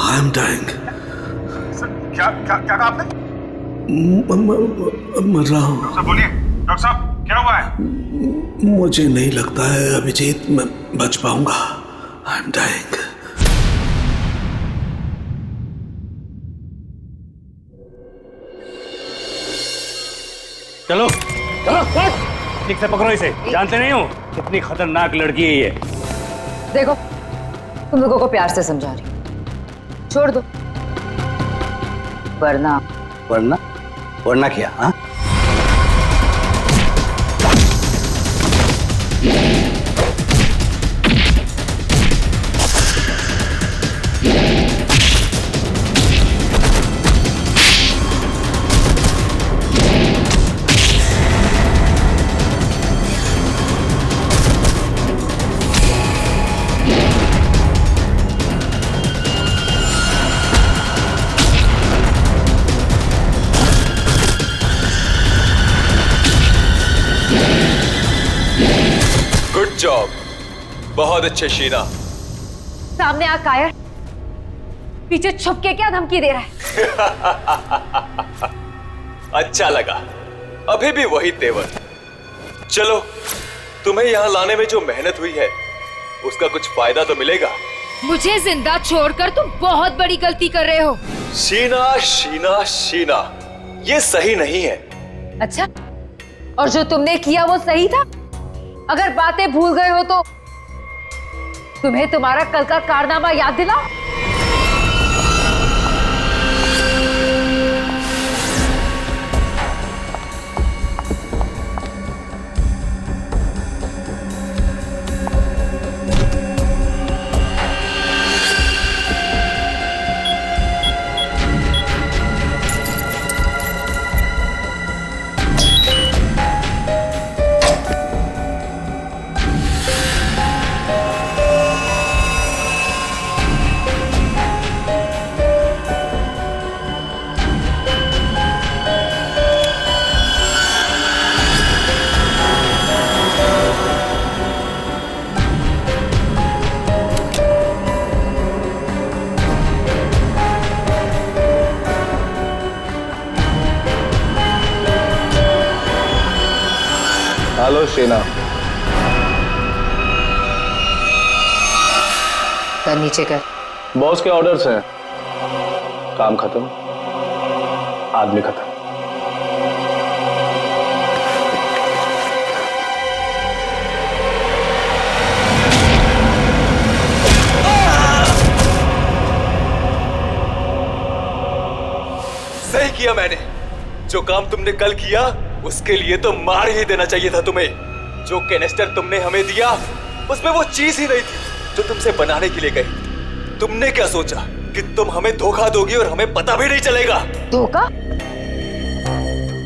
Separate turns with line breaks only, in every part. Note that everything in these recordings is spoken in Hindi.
I am dying.
क्या क्या क्या कहा आपने?
मर रहा हूँ।
डॉक्टर साहब बोलिए, डॉक्टर साहब क्या हुआ है?
मुझे नहीं लगता है अभिजीत मैं बच पाऊंगा। I am dying.
चलो चलो ठीक से पकड़ो इसे। जानते नहीं हो कितनी खतरनाक लड़की है ये।
देखो तुम लोगों को प्यार से समझा रही हूं, छोड़ दो वरना
वरना वरना क्या? हाँ
जॉब, बहुत अच्छे शीना।
सामने आ कायर, पीछे छुप के क्या धमकी दे रहा है?
अच्छा लगा, अभी भी वही तेवर। चलो, तुम्हें यहां लाने में जो मेहनत हुई है उसका कुछ फायदा तो मिलेगा।
मुझे जिंदा छोड़कर तुम बहुत बड़ी गलती कर रहे हो।
शीना शीना शीना, ये सही नहीं है।
अच्छा, और जो तुमने किया वो सही था? अगर बातें भूल गए हो तो तुम्हें तुम्हारा कल का कारनामा याद दिलाओ।
हेलो शीना।
सर नीचे कर।
बॉस के ऑर्डर्स हैं। काम खत्म, आदमी खत्म।
सही किया मैंने। जो काम तुमने कल किया उसके लिए तो मार ही देना चाहिए था तुम्हें। जो कैनिस्टर तुमने हमें दिया उसमें वो चीज ही नहीं थी जो तुमसे बनाने के लिए गई। तुमने क्या सोचा कि तुम हमें धोखा दोगी और हमें पता भी नहीं चलेगा?
धोखा?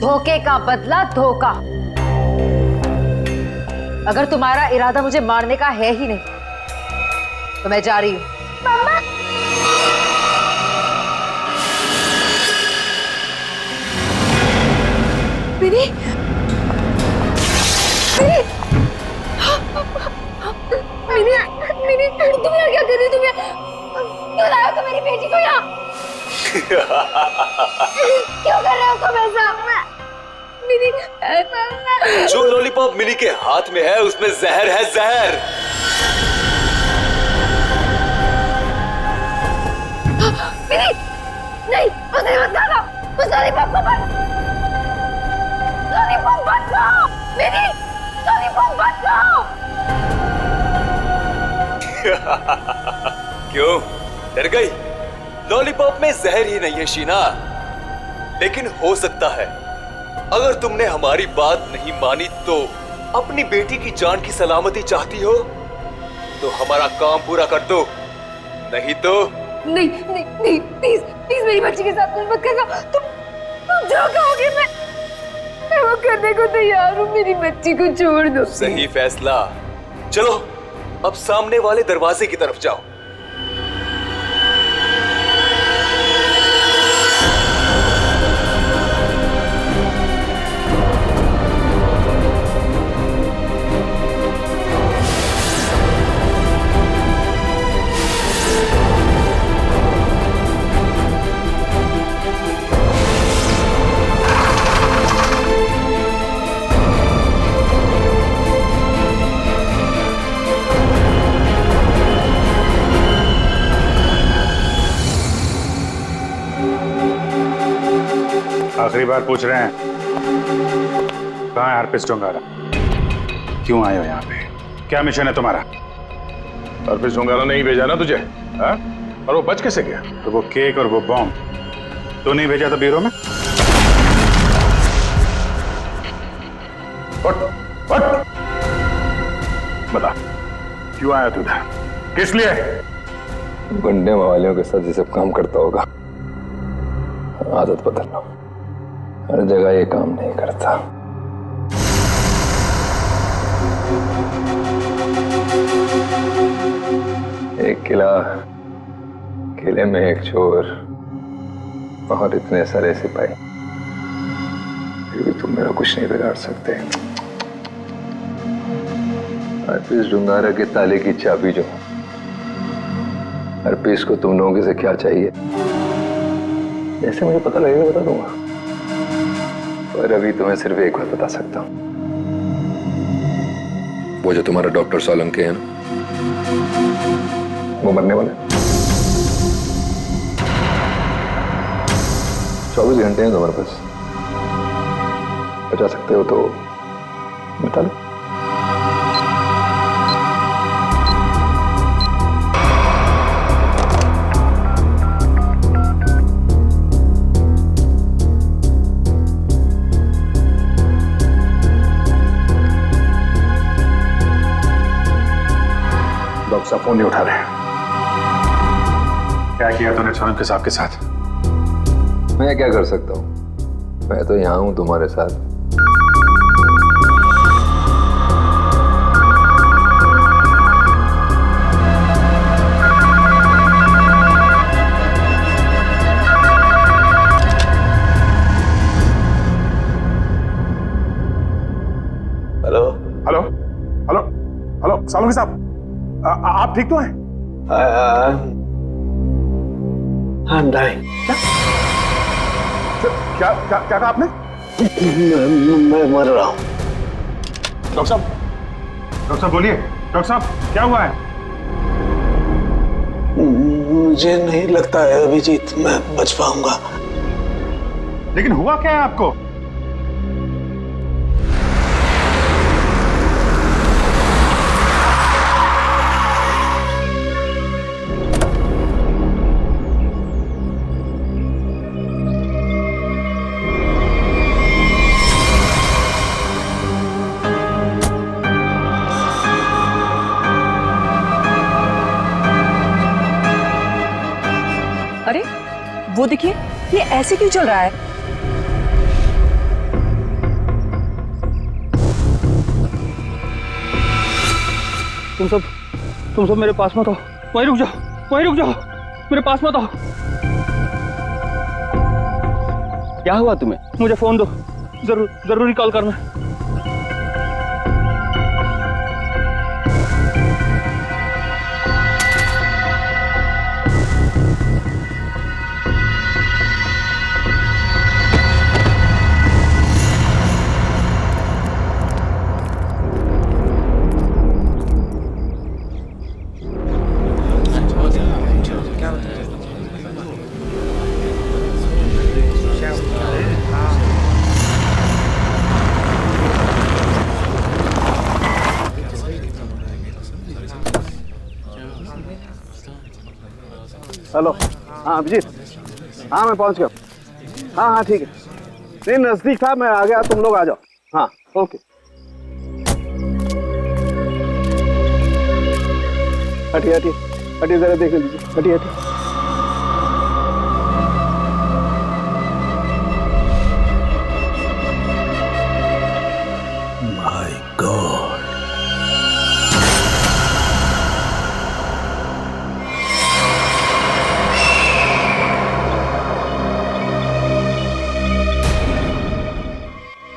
धोखे का बदला धोखा। अगर तुम्हारा इरादा मुझे मारने का है ही नहीं तो मैं जा रही हूं। मिनी, मिनी, मिनी, तुम यहाँ क्या कर रही हो? तुम क्यों लाए हो मेरी बेटी को यहाँ? क्यों कर रहे हो तुम ऐसा? मिनी,
जो लॉलीपॉप मिनी के हाथ में है उसमें जहर है, जहर।
मिनी, नहीं, उसे मत खाना, उस लॉलीपॉप को मत। लॉलीपॉप मत खाओ, मिनी, लॉलीपॉप मत खाओ।
क्यों डर गई? लॉलीपॉप में जहर ही नहीं है शीना, लेकिन हो सकता है अगर तुमने हमारी बात नहीं मानी तो अपनी बेटी की जान की सलामती चाहती हो तो हमारा काम पूरा कर दो, नहीं तो
नहीं नहीं नहीं, प्लीज प्लीज मेरी बच्ची के साथ मत करना। तुम जो कहोगे मैं वो करने को तैयार हूँ। मेरी बच्ची को छोड़ दो।
सही फैसला। चलो अब सामने वाले दरवाजे की तरफ जाओ।
आखिरी बार पूछ रहे हैं, कहाँ है अर्पित डोंगारा? क्यों आए हो यहाँ पे? क्या मिशन है तुम्हारा?
अर्पित डोंगारा ने ही भेजा ना तुझे, हाँ? और वो बच कैसे गया?
तो वो केक और वो बॉम्ब तो नहीं भेजा था ब्यूरो में? उठ, बता, क्यों आया तू इधर? किस लिए?
गुंडे मवालियों के साथ ये सब काम करता होगा। आदत बदल लो, हर जगह ये काम नहीं करता। एक किला, किले में एक चोर और इतने सारे सिपाही, फिर भी तुम मेरा कुछ नहीं बिगाड़ सकते। अर्पित डोंगारा के ताले की चाबी जो, अर्पित को तुम लोगों से क्या चाहिए जैसे मुझे पता लगेगा बता दूंगा, पर अभी तुम्हें सिर्फ एक बात बता सकता हूं। वो जो तुम्हारा डॉक्टर सोलंकी है ना, वो मरने वाला है। 24 घंटे हैं तुम्हारे पास, बचा सकते हो तो बता लो।
डॉक्टर साहब फोन नहीं उठा रहे। क्या किया तूने सोलंकी साहब के साथ?
मैं क्या कर सकता हूं? मैं तो यहां हूं तुम्हारे साथ।
Hello
hello hello hello Solanki साहब, आप ठीक तो हैं?
I'm dying.
क्या क्या क्या कहा आपने?
मैं मर रहा हूँ।
डॉक्टर साहब बोलिए। डॉक्टर साहब क्या हुआ है?
मुझे नहीं लगता है अभिजीत मैं बच पाऊंगा।
लेकिन हुआ क्या है आपको?
अरे वो देखिए, ये ऐसे क्यों चल रहा है?
तुम सब मेरे पास मत आओ, वहीं रुक जाओ, मेरे पास मत आओ। क्या हुआ तुम्हें? मुझे फोन दो, जरूरी कॉल करना।
हेलो, हाँ अभिजीत, हाँ मैं पहुंच गया। हाँ हाँ ठीक है, नहीं नजदीक था, मैं आ गया, तुम लोग आ जाओ। हाँ ओके। हटिए जरा देख लीजिए, हटिए। माय गॉड,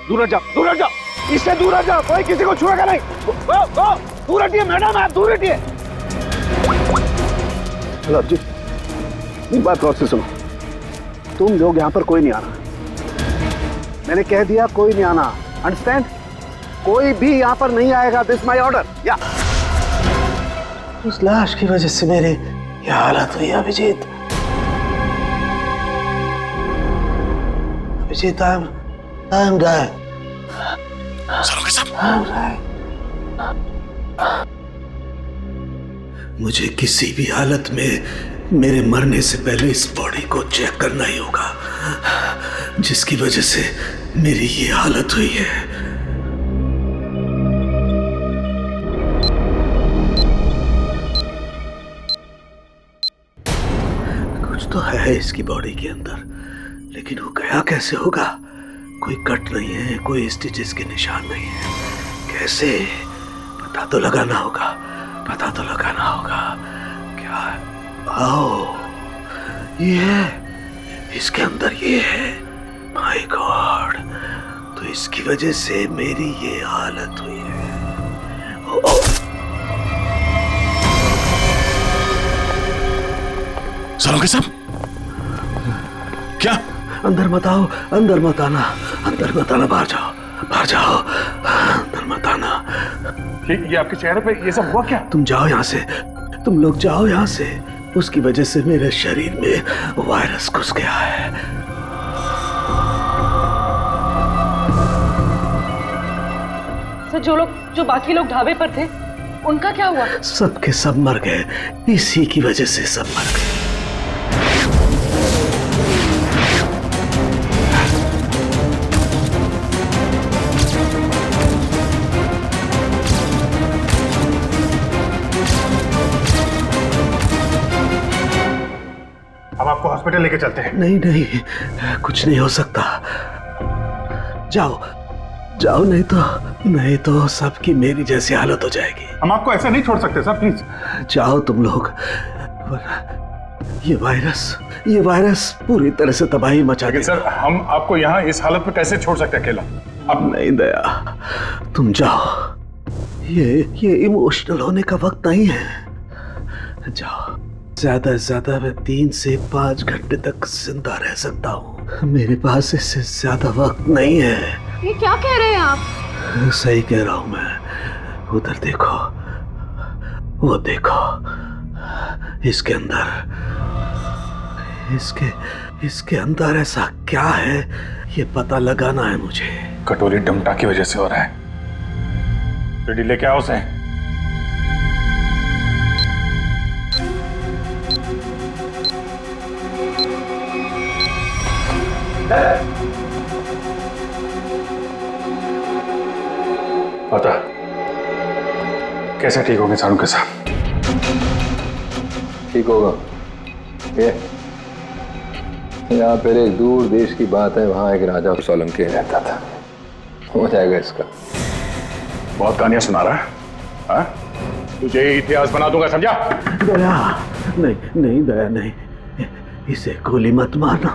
दूर हट जाओ, इससे दूर हट जाओ, कोई किसी को छुएगा नहीं। दूर हटिए मैडम, आप दूर हटिए। हेलो जी, एक बात गौर से सुनो, तुम लोग यहाँ पर कोई नहीं आना, मैंने कह दिया कोई नहीं आना, अंडरस्टैंड? कोई भी यहाँ पर नहीं आएगा, दिस माय ऑर्डर। या उस लाश की वजह से मेरी यह हालत हुई Abhijeet. Abhijeet, I am dying. मुझे किसी भी हालत में मेरे मरने से पहले इस बॉडी को चेक करना ही होगा, जिसकी वजह से मेरी ये हालत हुई है। कुछ तो है इसकी बॉडी के अंदर, लेकिन वो गया कैसे होगा? कोई कट नहीं है, कोई स्टिचेस के निशान नहीं है। कैसे? पता तो लगाना होगा, पता तो लगाना होगा। क्या? आओ, ये है, इसके अंदर ये है। माय गॉड, तो इसकी वजह से मेरी ये हालत हुई है। ओ,
सरोगे साहब, क्या?
अंदर मत आओ, अंदर मत आना, अंदर मत आना, बाहर जाओ, बाहर जाओ, अंदर मत आना।
ये आपके चेहरे पे ये सब हुआ क्या?
तुम जाओ यहाँ से, तुम लोग जाओ यहाँ से। उसकी वजह से मेरे शरीर में वायरस घुस गया है।
सर, जो बाकी लोग ढाबे पर थे, उनका क्या हुआ?
सब के सब मर गए, इसी की वजह से सब मर गए।
हम आपको हॉस्पिटल लेके चलते हैं।
नहीं नहीं, कुछ नहीं हो सकता। जाओ जाओ, नहीं तो सबकी मेरी जैसी हालत हो जाएगी।
हम आपको ऐसा नहीं छोड़ सकते सर, प्लीज
जाओ तुम लोग। ये वायरस पूरी तरह से तबाही मचा
देगा। सर, हम आपको यहाँ इस हालत में कैसे छोड़ सकते अकेला?
अब नहीं दया, तुम जाओ। ये इमोशनल होने का वक्त नहीं है। जाओ। ज्यादा से ज्यादा मैं 3 से 5 घंटे तक जिंदा रह सकता हूँ। मेरे पास इससे ज्यादा वक्त नहीं है।
ये क्या कह रहे हैं आप?
सही कह रहा हूँ मैं। उधर देखो, वो देखो, इसके इसके अंदर ऐसा क्या है, ये पता लगाना है मुझे।
कटोरी डमटा की वजह से हो रहा है। रेडी लेके आओ उसे। पता कैसे ठीक होंगे सारू के साथ?
ठीक होगा। ये यहाँ पर एक दूर देश की बात है, वहां एक राजा सोलंकी रहता था। हो जाएगा इसका।
बहुत कहानियां सुना रहा है, हाँ? तुझे इतिहास बना दूंगा, समझा?
दया नहीं दया नहीं, इसे गोली मत मारना।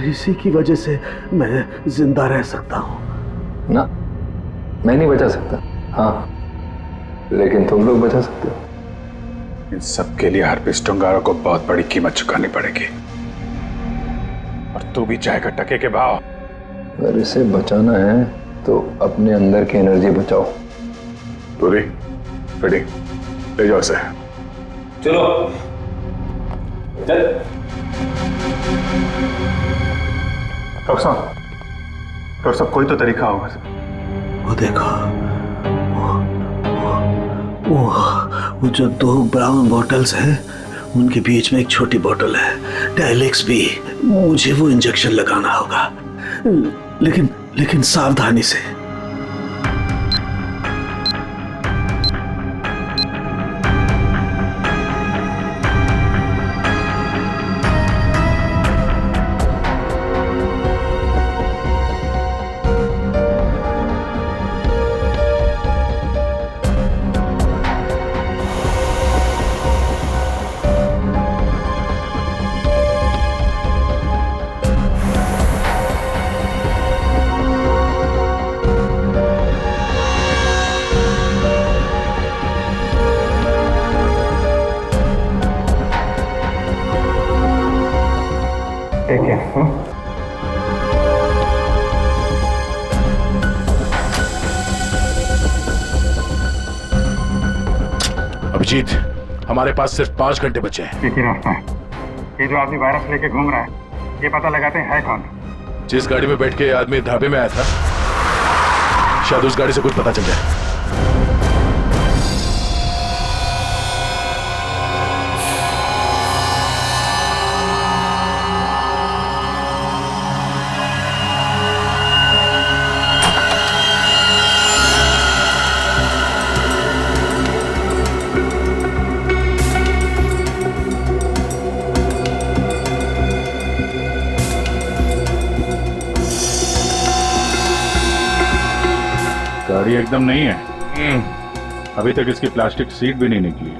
इसी की वजह से मैं जिंदा रह सकता हूँ।
ना, मैं नहीं बचा सकता, हाँ, लेकिन तुम लोग बचा सकते हो।
इन सब के लिए हार्पिस टंगारा को बहुत बड़ी कीमत चुकानी पड़ेगी, और तू भी जाएगा टके के भाव।
अगर इसे बचाना है तो अपने अंदर की एनर्जी बचाओ।
पूरी रेडी, ले जाओ इसे।
चलो चल।
डॉक्टर साहब कोई तो तरीका होगा।
वो देखो, वो जो 2 ब्राउन बॉटल्स हैं, उनके बीच में एक छोटी बॉटल है डायलेक्स भी। मुझे वो इंजेक्शन लगाना होगा, लेकिन सावधानी से।
अभिजीत, हमारे पास सिर्फ 5 घंटे बचे हैं।
एक ही रास्ता है, ये जो आदमी वायरस लेके घूम रहा है, ये पता लगाते हैं है कौन।
जिस गाड़ी में बैठ के आदमी ढाबे में आया था, शायद उस गाड़ी से कुछ पता चल जाए।
गाड़ी एकदम नहीं है। अभी तक इसकी प्लास्टिक सीट भी नहीं निकली है।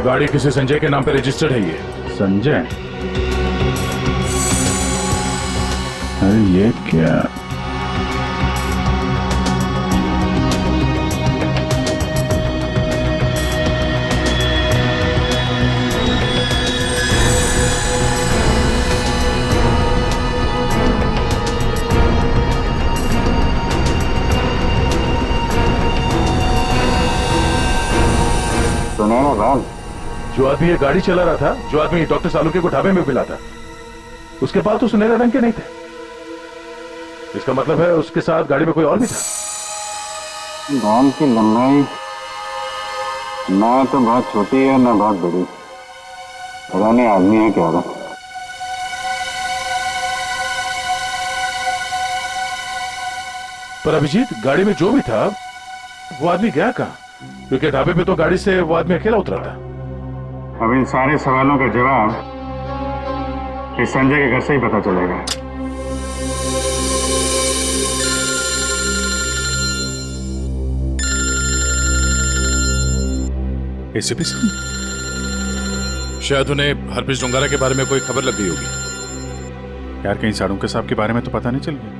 गाड़ी किसी संजय के नाम पे रजिस्टर्ड है। ये
संजय? अरे ये क्या?
जो आदमी ये गाड़ी चला रहा था, जो आदमी डॉक्टर सालुके को ढाबे में मिला था, उसके बाल तो सुनहरे रंग के नहीं थे। इसका मतलब है उसके साथ गाड़ी में कोई और भी था।
बाल की लंबाई ना तो बहुत छोटी है ना बहुत बड़ी, पता नहीं आदमी है क्या था।
पर अभिजीत, गाड़ी में जो भी था वो आदमी गया कहां? क्योंकि ढाबे पे तो गाड़ी से वो आदमी अकेला उतरा था।
अब इन सारे सवालों का जवाब इस संजय के घर से ही पता चलेगा।
एसीपी साहब, शायद उन्हें हरप्रीत डोंगारा के बारे में कोई खबर लग गई होगी।
यार कहीं साड़ू के साहब के बारे में तो पता नहीं चल गया।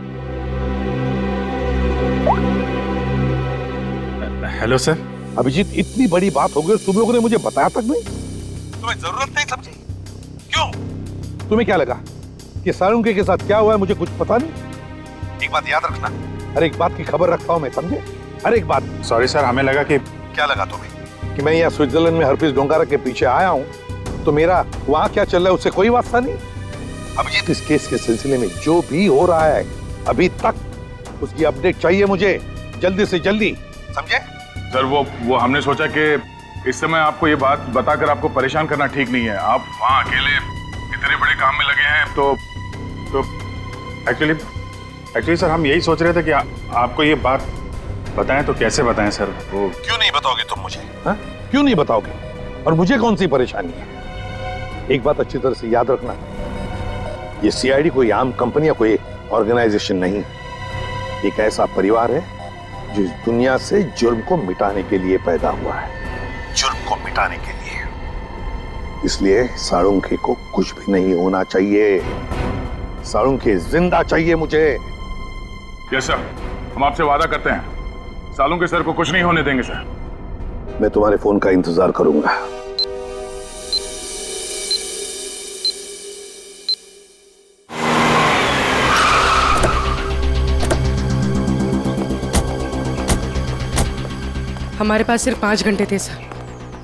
Hello sir.
अभिजीत, इतनी बड़ी बात हो गई और तुम लोगों ने मुझे बताया तक नहीं? तुम्हें जरूरत नहीं समझी? क्यों? तुम्हें क्या लगा कि सारंगी के साथ क्या हुआ है मुझे कुछ पता नहीं? एक बात याद रखना, हर एक बात की खबर रखता हूं मैं, समझे? हर एक बात।
सॉरी सर, हमें लगा कि
क्या लगा तुम्हें कि मैं यहाँ स्विट्जरलैंड में हरप्रीत डोंगारा के पीछे आया हूँ तो मेरा वहां क्या चल रहा है उससे कोई वास्ता नहीं? अभिजीत, इस केस के सिलसिले में जो भी हो रहा है अभी तक उसकी अपडेट चाहिए मुझे, जल्दी से जल्दी, समझे?
सर वो हमने सोचा कि इस समय आपको ये बात बताकर आपको परेशान करना ठीक नहीं है। आप वहाँ अकेले इतने बड़े काम में लगे हैं तो
एक्चुअली सर हम यही सोच रहे थे कि आपको ये बात बताएं तो कैसे बताएं सर? वो
क्यों नहीं बताओगे तुम मुझे? हा? क्यों नहीं बताओगे? और मुझे कौन सी परेशानी है? एक बात अच्छी तरह से याद रखना, ये सीआईडी कोई आम कंपनी या कोई ऑर्गेनाइजेशन नहीं, एक ऐसा परिवार है जो इस दुनिया से जुर्म को मिटाने के लिए पैदा हुआ है, जुर्म को मिटाने के लिए। इसलिए साळुंखे को कुछ भी नहीं होना चाहिए, साळुंखे जिंदा चाहिए मुझे।
यस सर, हम आपसे वादा करते हैं साळुंखे सर को कुछ नहीं होने देंगे सर।
मैं तुम्हारे फोन का इंतजार करूंगा।
हमारे पास सिर्फ 5 घंटे थे सर,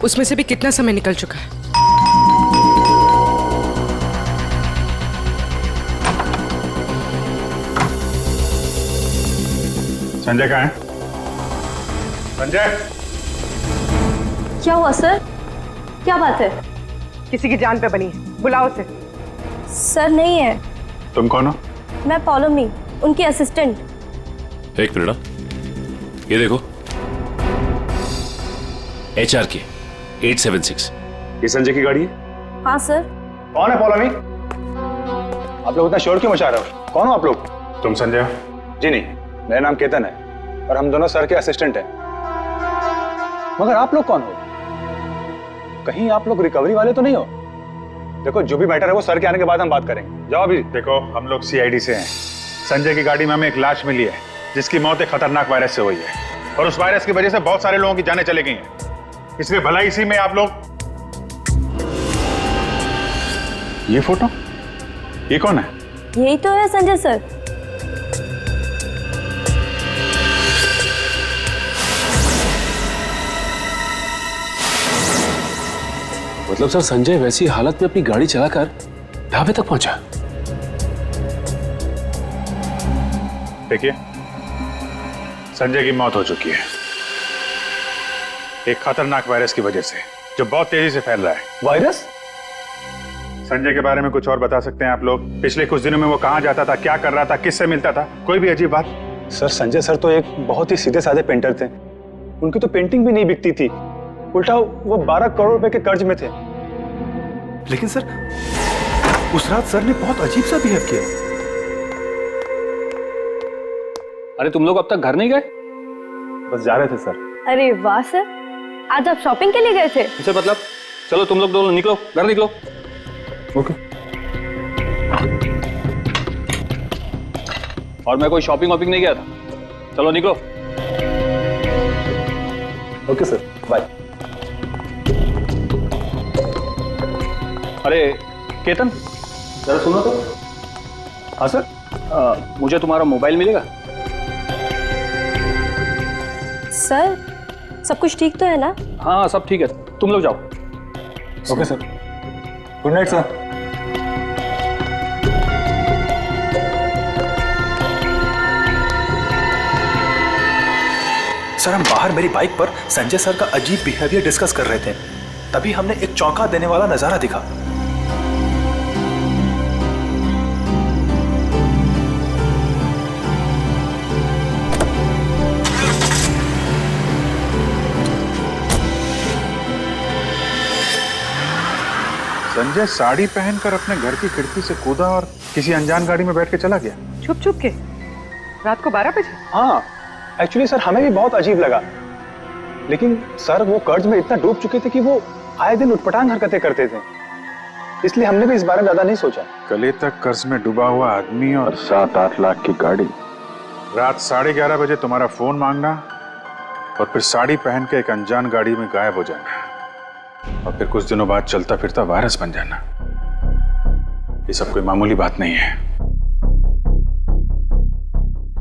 उसमें से भी कितना समय निकल चुका है।
संजय कहाँ है? संजय!
क्या हुआ सर? क्या बात है?
किसी की जान पे बनी है, बुलाओ उसे।
सर नहीं है।
तुम कौन हो?
मैं पॉलोमी, उनकी असिस्टेंट।
एक मिनट, ये देखो, HRK 876।
ये संजय की गाड़ी है?
हाँ सर।
कौन है पॉलोमी? आप लोग इतना शोर क्यों मचा रहे हो? कौन हो आप लोग?
तुम संजय हो?
जी नहीं, मेरा नाम केतन है और हम दोनों सर के असिस्टेंट हैं। मगर आप लोग कौन हो? कहीं आप लोग रिकवरी वाले तो नहीं हो? देखो, जो भी मैटर है वो सर के आने के बाद हम बात करेंगे। जाओ अभी।
देखो, हम लोग सीआईडी से हैं। संजय की गाड़ी में हमें एक लाश मिली है जिसकी मौत एक खतरनाक वायरस से हुई है और उस वायरस की वजह से बहुत सारे लोगों की जानें चली गई हैं। इसलिए भला इसी में आप लोग। ये फोटो, ये कौन है?
यही तो है संजय सर।
मतलब सर संजय वैसी हालत में अपनी गाड़ी चलाकर ढाबे तक पहुंचा?
देखिए, संजय की मौत हो चुकी है एक खतरनाक वायरस की वजह से, जो बहुत तेजी से फैल रहा है।
वायरस?
संजय के बारे में कुछ और बता सकते हैं आप लोग? पिछले कुछ दिनों में वो कहाँ जाता था, क्या कर रहा था, किससे मिलता था? कोई भी अजीब बात?
सर संजय सर तो एक बहुत ही सीधे साधे पेंटर थे। उनकी तो पेंटिंग भी नहीं बिकती थी, उल्टा वो 12 करोड़ रुपए के कर्ज में थे।
लेकिन सर उस रात सर ने बहुत अजीब सा बिहेव किया।
अरे तुम लोग अब तक घर नहीं गए?
बस जा रहे थे सर।
अरे वाह सर, आज आप शॉपिंग के लिए गए थे?
इसे मतलब चलो तुम लोग दोनों निकलो, घर निकलो।
ओके।
और मैं कोई शॉपिंग वॉपिंग नहीं गया था, चलो निकलो।
Okay sir, bye.
अरे केतन, जरा सुनो तो। हाँ सर, मुझे तुम्हारा मोबाइल मिलेगा?
सर सब कुछ ठीक तो है ना?
हाँ सब ठीक है, तुम लोग जाओ।
Okay sir, good night sir.
Sir हम बाहर मेरी बाइक पर संजय सर का अजीब बिहेवियर डिस्कस कर रहे थे, तभी हमने एक चौंका देने वाला नजारा दिखा।
संजय साड़ी पहनकर अपने घर की खिड़की से कूदा और किसी अनजान गाड़ी में बैठ के चला गया।
छुप छुप के रात को 12 बजे?
हाँ एक्चुअली सर हमें भी बहुत अजीब लगा, लेकिन सर वो कर्ज में इतना डूब चुके थे कि वो आए दिन उटपटांग हरकतें करते थे, इसलिए हमने भी इस बारे में ज्यादा नहीं सोचा।
कल तक कर्ज में डूबा हुआ आदमी और
7-8 लाख की गाड़ी,
रात 11:30 बजे तुम्हारा फोन मांगना और फिर साड़ी पहन के एक अनजान गाड़ी में गायब हो जाना और फिर कुछ दिनों बाद चलता फिरता वायरस बन जाना, ये सब कोई मामूली बात नहीं है।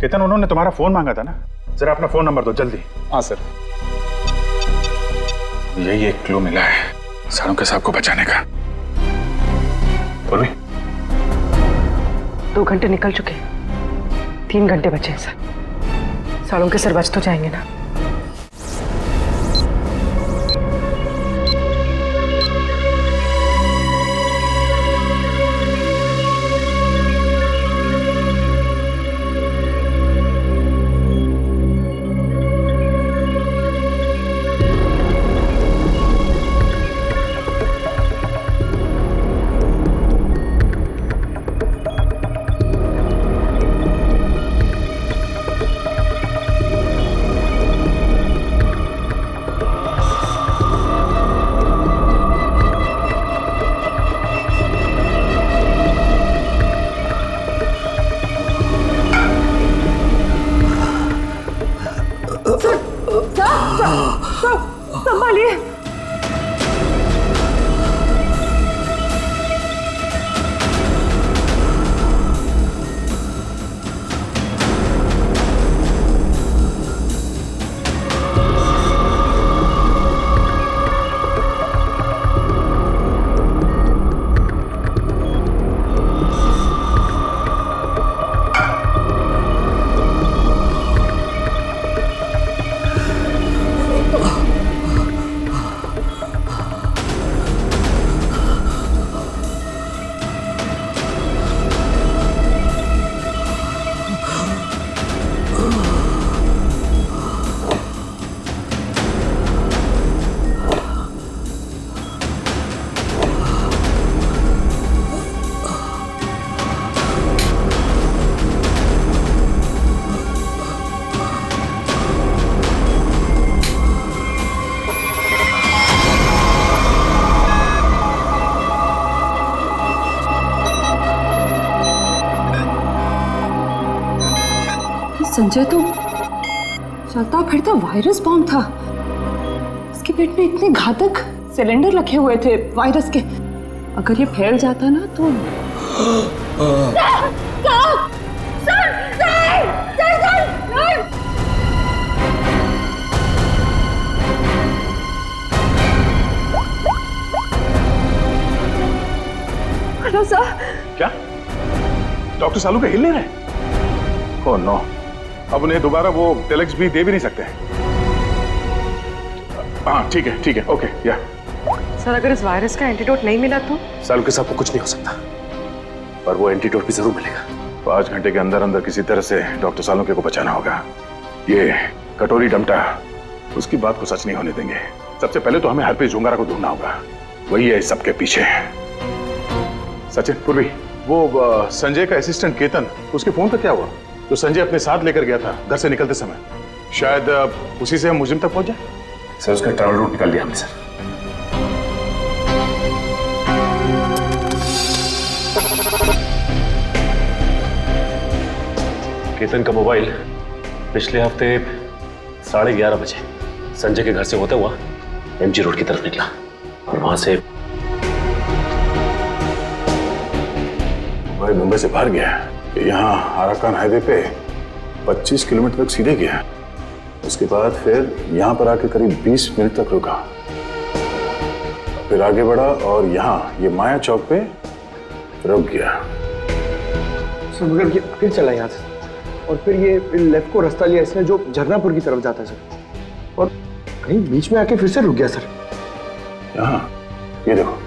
केतन, उन्होंने तुम्हारा फोन मांगा था ना, जरा अपना फोन नंबर दो जल्दी।
हाँ सर।
यही एक क्लू मिला है सारों के साहब को बचाने का। पूर्वी,
2 घंटे निकल चुके, 3 घंटे बचे हैं सर। सालों के सर बच तो जाएंगे ना?
संभालिए। संजय तो चलता फिरता वायरस बॉम्ब था। इसके पेट में इतने घातक सिलेंडर रखे हुए थे वायरस के, अगर ये फैल जाता ना तो
डॉक्टर सालू के हिल नहीं रहे। ओह नो, अब उन्हें दोबारा वो टेलेक्स भी दे भी नहीं सकते। हाँ ठीक है, ओके या।
सर अगर इस वायरस का एंटीडोट नहीं मिला तो?
सालू के साथ को कुछ नहीं हो सकता, पर वो एंटीडोट भी जरूर मिलेगा। 5 घंटे के अंदर अंदर किसी तरह से डॉक्टर सालुंके को बचाना होगा। ये कटोरी डमटा उसकी बात को सच नहीं होने देंगे। सबसे पहले तो हमें हरप्रीत जुंगारा को ढूंढना होगा, वही है सबके पीछे। सचिन, पूर्वी, वो संजय का असिस्टेंट केतन, उसके फोन पर क्या हुआ? जो संजय अपने साथ लेकर गया था घर से निकलते समय, शायद उसी से हम मुजिम तक पहुंच जाए।
सर उसका ट्रैवल रूट निकाल लिया हमने सर।
केतन का मोबाइल पिछले हफ्ते 11:30 बजे संजय के घर से होता हुआ एमजी रोड की तरफ निकला और वहां से
भाई मुंबई से बाहर गया, यहाँ आराकान हाईवे पे 25 किलोमीटर तक सीधे गया। उसके बाद फिर यहाँ पर आके करीब 20 मिनट तक रुका, फिर आगे बढ़ा और यहाँ ये माया चौक पे रुक गया।
सर मगर ये फिर चला यहाँ से और फिर ये लेफ्ट को रास्ता लिया इसने जो झरनापुर की तरफ जाता है सर, और कहीं बीच में आके फिर से रुक गया सर।
यहाँ ये देखो,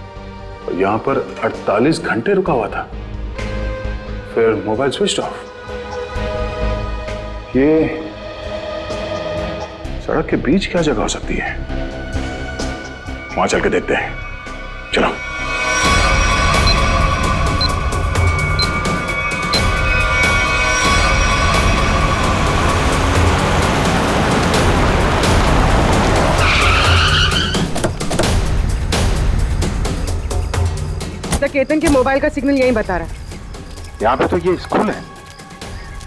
यहाँ पर 48 घंटे रुका हुआ था, फिर मोबाइल स्विच ऑफ। ये सड़क के बीच क्या जगह हो सकती है? वहां चल के देखते हैं, चलो।
केतन के मोबाइल का सिग्नल यही बता रहा है।
यहाँ पे तो ये स्कूल है,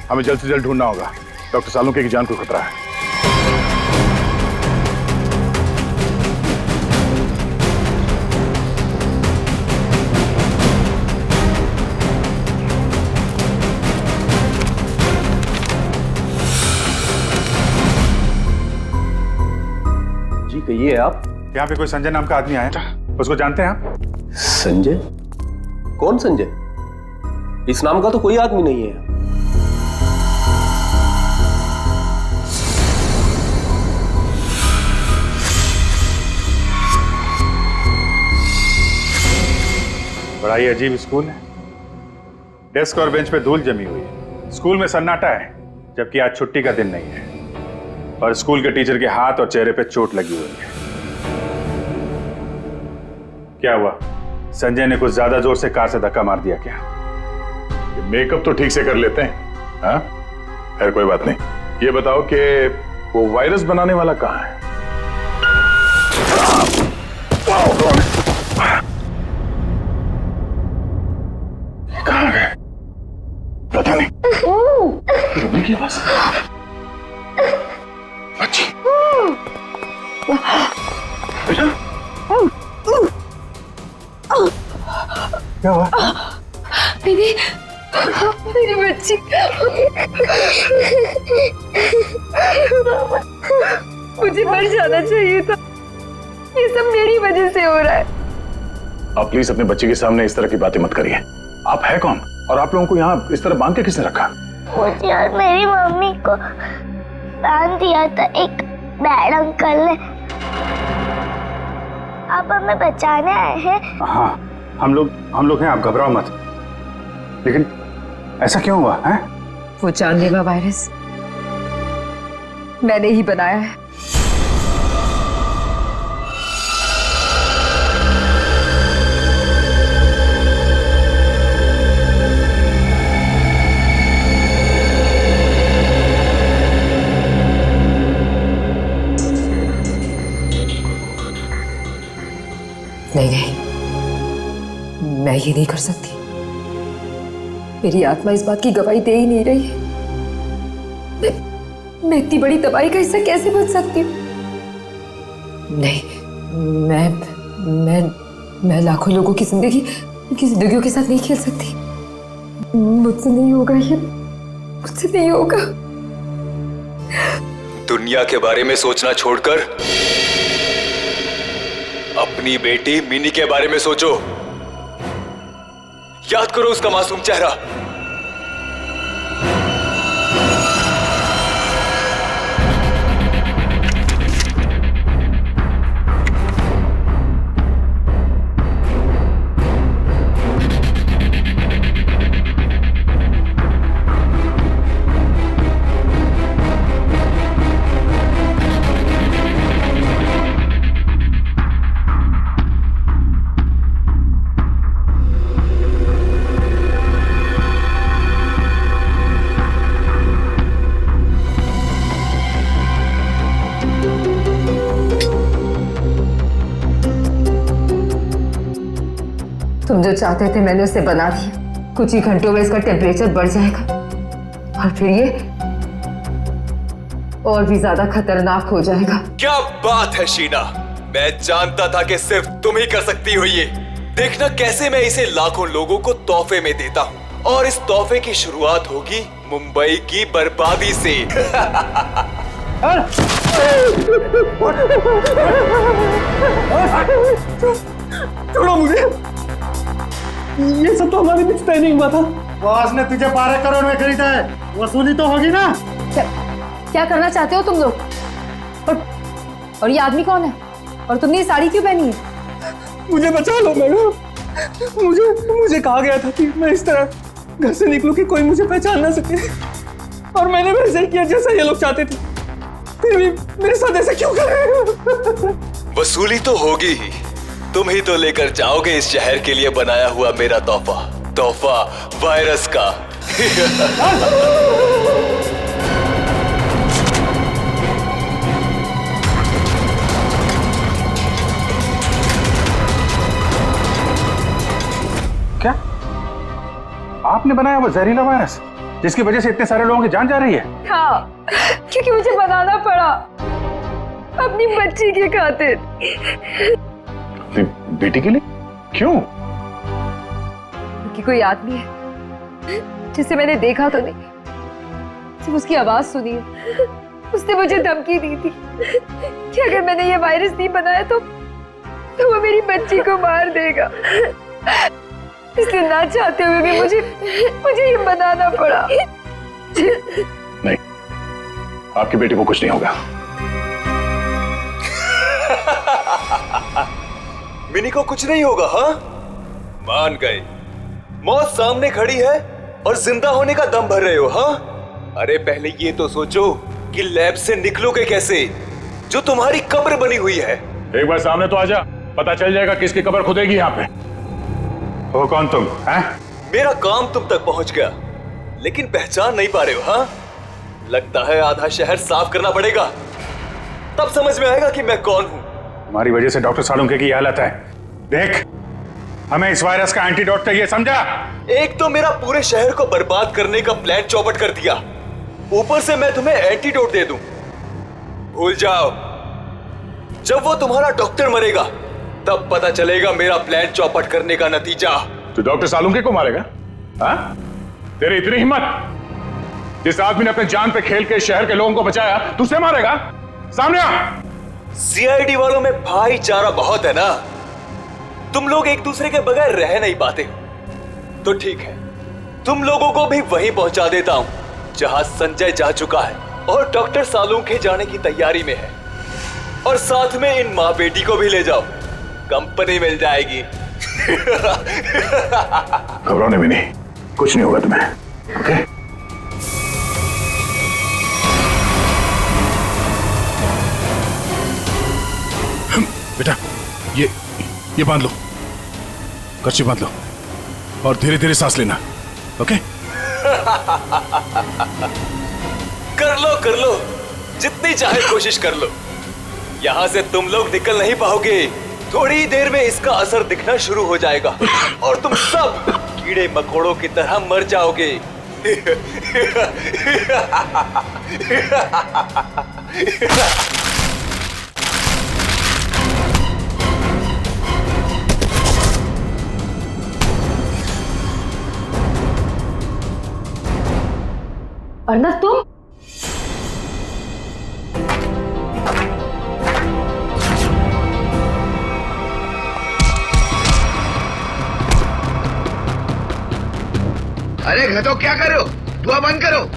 हमें जल्द से जल्द ढूंढना होगा। डॉक्टर सालुंके की जान को खतरा है।
जी कहिए आप।
यहाँ पे कोई संजय नाम का आदमी आया था, उसको जानते हैं आप?
संजय? कौन संजय? इस नाम का तो कोई आदमी नहीं है।
बड़ा ही अजीब स्कूल है। डेस्क और बेंच पे धूल जमी हुई है। स्कूल में सन्नाटा है, जबकि आज छुट्टी का दिन नहीं है। और स्कूल के टीचर के हाथ और चेहरे पे चोट लगी हुई है। क्या हुआ? संजय ने कुछ ज्यादा जोर से कार से धक्का मार दिया क्या? मेकअप तो ठीक से कर लेते हैं, हाँ? खैर कोई बात नहीं। ये बताओ कि वो वायरस बनाने वाला कहाँ है? कहाँ गए? पता नहीं। रुबी के पास। अच्छी। बेटा? क्या हुआ?
दीदी, मेरी बच्ची। मुझे मर जाना चाहिए था। ये सब मेरी वजह से हो रहा है।
आप प्लीज अपने बच्चे के सामने इस तरह की बातें मत करिए। आप है कौन? और आप लोगों को यहाँ इस तरह बांध के किसने रखा?
मुझे और मेरी मम्मी को बांध दिया था एक बैड अंकल ने। आप हमें बचाने आए हैं?
हाँ, हम लोग हैं, आप घबराओ मत। लेकिन ऐसा क्यों हुआ है?
वो जानलेवा वायरस मैंने ही बनाया है। नहीं, मैं ये नहीं कर सकती। मेरी आत्मा इस बात की गवाही दे ही नहीं रही है। मैं इतनी बड़ी तबाही का हिस्सा कैसे बन सकती हूँ? नहीं, मैं लाखों लोगों की जिंदगियों के साथ नहीं खेल सकती। मुझसे नहीं होगा ये, मुझसे नहीं होगा।
दुनिया के बारे में सोचना छोड़कर अपनी बेटी मिनी के बारे में सोचो। याद करो उसका मासूम चेहरा,
जो चाहते थे मैंने उसे बना दिया। कुछ ही घंटों में इसका टेम्परेचर बढ़ जाएगा और फिर ये और भी ज्यादा खतरनाक हो जाएगा।
क्या बात है शीना, मैं जानता था कि सिर्फ तुम ही कर सकती हो ये। देखना कैसे मैं इसे लाखों लोगों को तोहफे में देता हूँ, और इस तोहफे की शुरुआत होगी मुंबई की बर्बादी से।
छोड़ो मुझे, ये सब तो हमारे बीच तय नहीं हुआ था।
बॉस ने तुझे 12 करोड़ में खरीदा है, वसूली तो होगी ना।
क्या करना चाहते हो तुम लोग? और ये आदमी कौन है? और तुमने ये साड़ी क्यों पहनी है?
मुझे बचा लो मैडम, मुझे कहा गया था कि मैं इस तरह घर से निकलूं कि कोई मुझे पहचान ना सके, और मैंने वैसे ही किया जैसा ये लोग चाहते थे। फिर भी मेरे साथ ऐसा क्यों कर रहे हो?
वसूली तो होगी ही, तुम ही तो लेकर जाओगे इस शहर के लिए बनाया हुआ मेरा तोहफा वायरस का।
क्या आपने बनाया वो जहरीला वायरस जिसकी वजह से इतने सारे लोगों की जान जा रही है?
हाँ, क्योंकि मुझे बनाना पड़ा अपनी बच्ची के खातिर।
बेटी के लिए? क्यों?
कि कोई आदमी है जिसे मैंने देखा तो नहीं, सिर्फ उसकी आवाज सुनी है। उसने मुझे धमकी दी थी कि अगर मैंने ये वायरस नहीं बनाया तो वो मेरी बच्ची को मार देगा। इसलिए ना चाहते हुए भी मुझे ये बनाना पड़ा।
नहीं, आपकी बेटी को कुछ नहीं होगा।
मिनी को कुछ नहीं होगा? हाँ, मान गए। मौत सामने खड़ी है और जिंदा होने का दम भर रहे हो? हाँ, अरे पहले ये तो सोचो कि लैब से निकलोगे कैसे, जो तुम्हारी कब्र बनी हुई है।
एक बार सामने तो आजा, पता चल जाएगा किसकी कब्र खुदेगी यहाँ पे।
हो कौन तुम? हैं?
मेरा काम तुम तक पहुंच गया, लेकिन पहचान नहीं पा रहे हो? हाँ, लगता है आधा शहर साफ करना पड़ेगा, तब समझ में आएगा कि मैं कौन हूं।
हमारी वजह से डॉक्टर सालुंके की हालत है। देख, हमें इस वायरस का एंटीडोट चाहिए, समझा?
एक तो मेरा पूरे शहर को बर्बाद करने का प्लान चौपट कर दिया, ऊपर से मैं तुम्हें एंटीडोट दे दूं। भूल जाओ, जब वो तुम्हारा डॉक्टर मरेगा तब पता चलेगा मेरा प्लान चौपट करने का नतीजा।
तू डॉक्टर सालुंके को मारेगा? हाँ? तेरी इतनी हिम्मत? जिस आदमी ने अपने जान पे खेल के शहर के लोगों को बचाया, तू उसे मारेगा? सामने आ।
सीआईडी वालों में भाईचारा बहुत है ना, तुम लोग एक दूसरे के बगैर रह नहीं पाते हो। तो ठीक है, तुम लोगों को भी वहीं पहुंचा देता हूं जहां संजय जा चुका है और डॉक्टर सालुंके जाने की तैयारी में है, और साथ में इन माँ बेटी को भी ले जाओ, कंपनी मिल जाएगी।
घबराने भी नहीं, कुछ नहीं होगा तुम्हें। ओके?
बेटा, ये बांध लो, कर्ची बांध लो, और धीरे धीरे सांस लेना। ओके?
कर लो, जितनी चाहे कोशिश कर लो। यहां से तुम लोग निकल नहीं पाओगे, थोड़ी देर में इसका असर दिखना शुरू हो जाएगा और तुम सब कीड़े मकोड़ों की तरह मर जाओगे।
अर्नब, तुम?
अरे घटो, क्या कर रहे हो? धुआं बंद करो।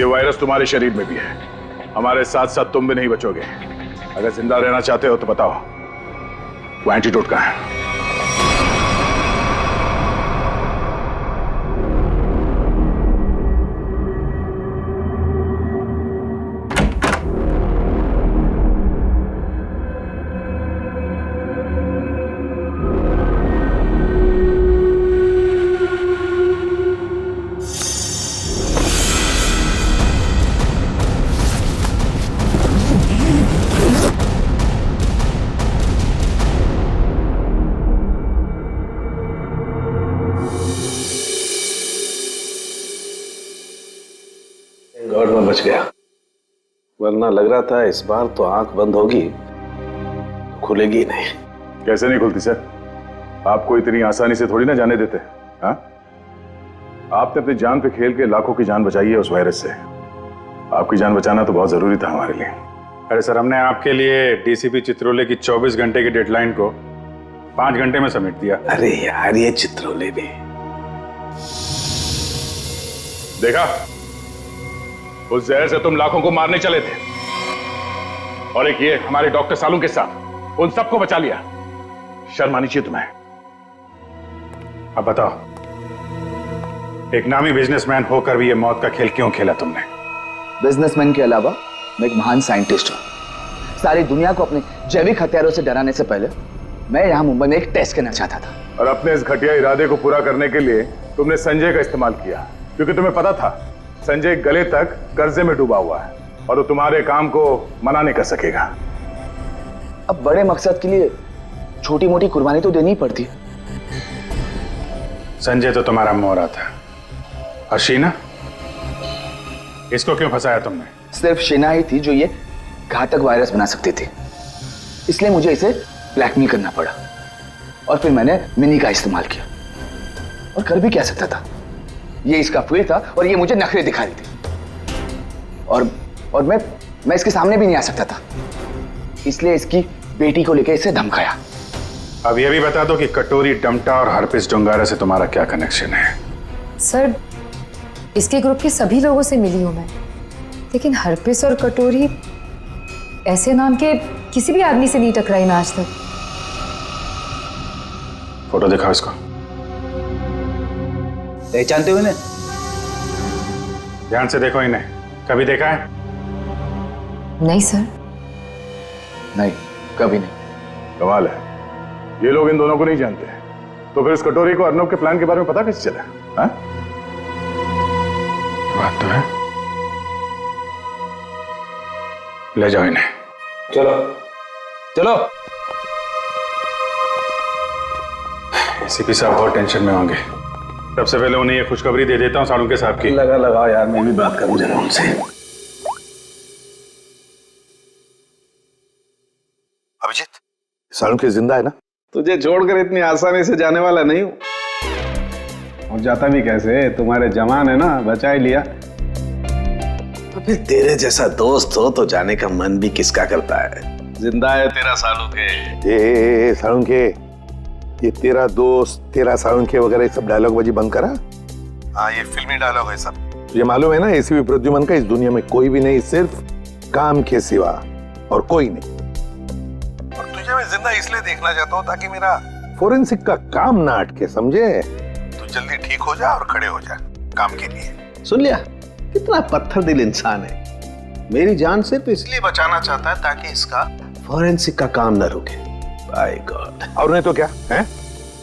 ये वायरस तुम्हारे शरीर में भी है, हमारे साथ साथ तुम भी नहीं बचोगे। अगर जिंदा रहना चाहते हो तो बताओ, वो एंटीडोट कहाँ है?
गॉड में बच गया, वरना लग रहा था इस बार तो आंख बंद होगी, खुलेगी नहीं।
कैसे नहीं खुलती सर? आपको इतनी आसानी से थोड़ी ना जाने देते। हाँ, आपने अपनी जान पे खेल के लाखों की जान बचाई है उस वायरस से। आपकी जान बचाना तो बहुत जरूरी था हमारे लिए।
अरे सर, हमने आपके लिए डीसीपी चित्रोले की 24 घंटे की डेडलाइन को 5 घंटे में समेट दिया।
अरे यार, ये चित्रोले भी
देखा, उस जहर से तुम लाखों को मारने चले थे, और एक ये हमारे डॉक्टर सालू के साथ उन सबको बचा लिया। शर्म आनी चाहिए तुम्हें।
अब बताओ, एक नामी बिजनेसमैन होकर भी ये मौत का खेल क्यों खेला तुमने?
बिजनेसमैन के अलावा मैं एक महान साइंटिस्ट हूं। सारी दुनिया को अपने जैविक हथियारों से डराने से पहले मैं यहां मुंबई में एक टेस्ट करना चाहता था।
और अपने इस घटिया इरादे को पूरा करने के लिए तुमने संजय का इस्तेमाल किया, क्योंकि तुम्हें पता था संजय गले तक कर्जे में डूबा हुआ है और वो तुम्हारे काम को मना नहीं कर सकेगा।
अब बड़े मकसद के लिए छोटी मोटी कुर्बानी तो देनी ही पड़ती है।
संजय तो तुम्हारा मोहरा था, और शीना, इसको क्यों फंसाया तुमने?
सिर्फ शीना ही थी जो ये घातक वायरस बना सकती थी, इसलिए मुझे इसे ब्लैकमेल करना पड़ा। और फिर मैंने मिनी का इस्तेमाल किया, और कर भी क्या सकता था, ये इसका फील्ड था और ये मुझे नखरे दिखा रही थी। और मैं इसके सामने भी नहीं आ सकता था, इसलिए इसकी बेटी को लेकर इसे धमकाया।
अब ये भी बता दो कि कटोरी डमटा और हरपिस डोंगारा से तुम्हारा क्या कनेक्शन है?
सर, इसके ग्रुप के सभी लोगों से मिली हूं मैं, लेकिन हरपिस और कटोरी ऐसे नाम के किसी भी आदमी से नहीं टकराई मैं आज तक।
फोटो दिखाओ इसको।
पहचानते हो इन्हें?
ध्यान से देखो इन्हें, कभी देखा है?
नहीं सर।
नहीं, कभी नहीं।
कमाल है, ये लोग इन दोनों को नहीं जानते, तो फिर इस कटोरी को अर्नब के प्लान के बारे में पता कैसे चला? हाँ?
बात तो है। ले जाओ इन्हें।
चलो चलो।
एसीपी साहब बहुत टेंशन में होंगे। सबसे पहले उन्हें ये खुशखबरी दे देता हूँ सालुंके साहब की।
लगाओ यार, मैं भी बात करूं जरा उनसे।
अभिजीत, सालुंके जिंदा है ना?
तुझे छोड़कर इतनी आसानी से जाने वाला नहीं हूं। और जाता भी कैसे, तुम्हारे जवान है ना, बचा ही लिया। तो फिर तेरे जैसा दोस्त हो तो जाने का मन भी किसका करता है। जिंदा है तेरा सालुंके।
सालुंके, ये तेरा दोस्त, तेरा सालुंके वगैरह सब डायलॉग बाजी बंद करा। हाँ, ये फिल्मी डायलॉग है सब। तुझे मालूम है ना, एसीपी प्रद्युमन का इस दुनिया में कोई भी नहीं, सिर्फ काम के सिवा और कोई नहीं। और तुझे मैं जिंदा इसलिए देखना चाहता हूँ ताकि मेरा फोरेंसिक का काम ना अटके, समझे? तू जल्दी ठीक हो जा और खड़े हो जा काम के लिए।
सुन लिया, कितना पत्थर दिल इंसान है। मेरी जान सिर्फ इसलिए बचाना चाहता है ताकि इसका फोरेंसिक का काम न रुके। By god.
और नहीं तो क्या है?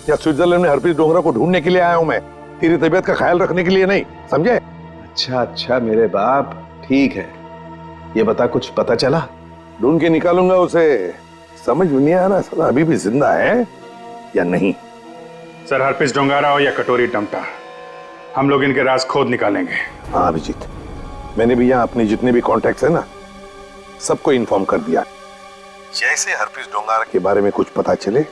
या स्विट्जरलैंड में हरप्रीत डोंगरा को ढूंढने के लिए आया हूं मैं, तेरी तबीयत का ख्याल रखने के लिए नहीं, समझे?
अच्छा मेरे बाप, ठीक है। ये बता, कुछ पता चला?
ढूंढ के निकालूंगा उसे। समझ में नहीं आ रहा साला अभी भी जिंदा है या नहीं।
सर, हरपिस डोंगारा हो या कटोरी डमटा, हम लोग इनके राज खोद निकालेंगे।
हाँ अभिजीत, मैंने भी यहाँ अपने जितने भी कॉन्टैक्ट्स है ना, सबको इन्फॉर्म कर दिया। जैसे हरप्रीत डोंगारा के बारे में कुछ पता चले,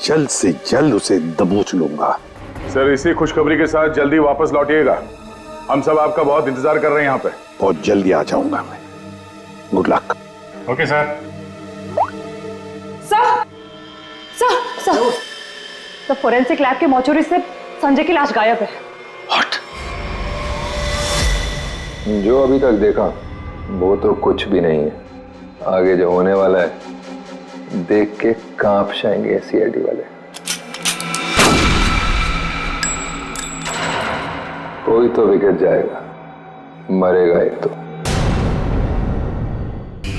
जल्द से जल्द उसे दबोच लूंगा। सर, इसी खुशखबरी के साथ जल्दी वापस लौटिएगा। हम सब आपका बहुत इंतजार कर रहे हैं यहाँ पे। बहुत जल्दी आ जाऊंगा मैं। Good luck.
Okay sir.
Sir, forensic lab के मॉर्चरी से संजय की लाश गायब है।
जो अभी तक देखा वो तो कुछ भी नहीं है। आगे जो होने वाला है देख के कांप जाएंगे सीआईडी वाले। कोई तो विकेट जाएगा, मरेगा एक तो।